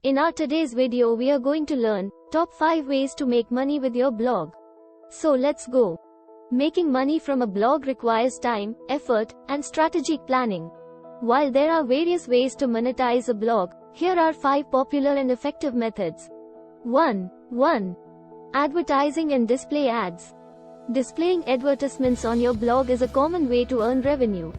In our today's video we are going to learn top 5 ways to make money with your blog. So let's go. Making money from a blog requires time, effort, and strategic planning. While there are various ways to monetize a blog, here are 5 popular and effective methods. 1. Advertising and display ads. Displaying advertisements on your blog is a common way to earn revenue.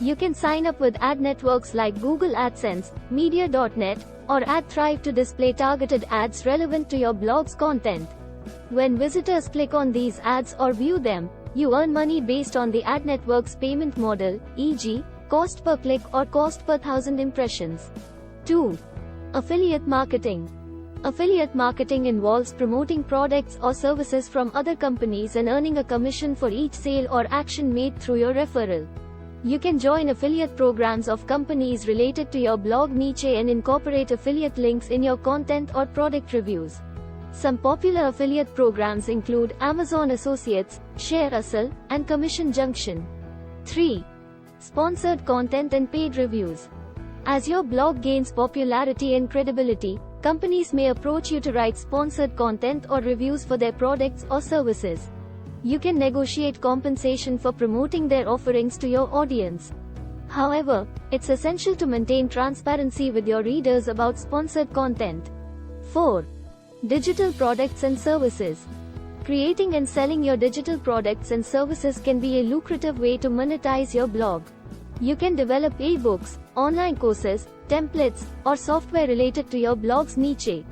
You can sign up with ad networks like Google AdSense, Media.net, or AdThrive to display targeted ads relevant to your blog's content. When visitors click on these ads or view them, you earn money based on the ad network's payment model, e.g., cost per click or cost per 1,000 impressions. 2. Affiliate marketing. Affiliate marketing involves promoting products or services from other companies and earning a commission for each sale or action made through your referral. You can join affiliate programs of companies related to your blog niche and incorporate affiliate links in your content or product reviews. Some popular affiliate programs include Amazon Associates, ShareAsle, and Commission Junction. 3. Sponsored content and paid reviews. As your blog gains popularity and credibility, companies may approach you to write sponsored content or reviews for their products or services. You can negotiate compensation for promoting their offerings to your audience. However, it's essential to maintain transparency with your readers about sponsored content. 4. Digital products and services. Creating and selling your digital products and services can be a lucrative way to monetize your blog. You can develop ebooks, online courses, templates, or software related to your blog's niche.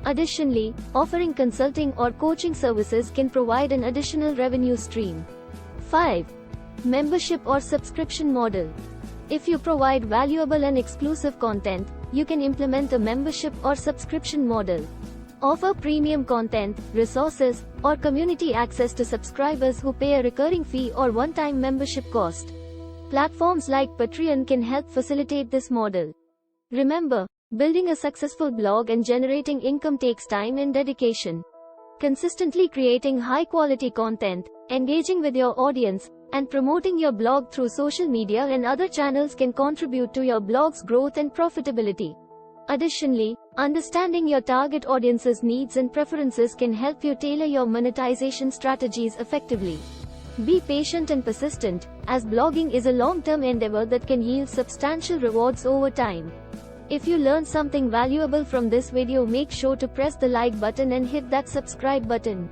Additionally, offering consulting or coaching services can provide an additional revenue stream. 5. Membership or subscription model. If you provide valuable and exclusive content, you can implement a membership or subscription model. Offer premium content, resources, or community access to subscribers who pay a recurring fee or one-time membership cost. Platforms like Patreon can help facilitate this model. Remember, building a successful blog and generating income takes time and dedication. Consistently creating high-quality content, engaging with your audience, and promoting your blog through social media and other channels can contribute to your blog's growth and profitability. Additionally, understanding your target audience's needs and preferences can help you tailor your monetization strategies effectively. Be patient and persistent, as blogging is a long-term endeavor that can yield substantial rewards over time. If you learned something valuable from this video, make sure to press the like button and hit that subscribe button.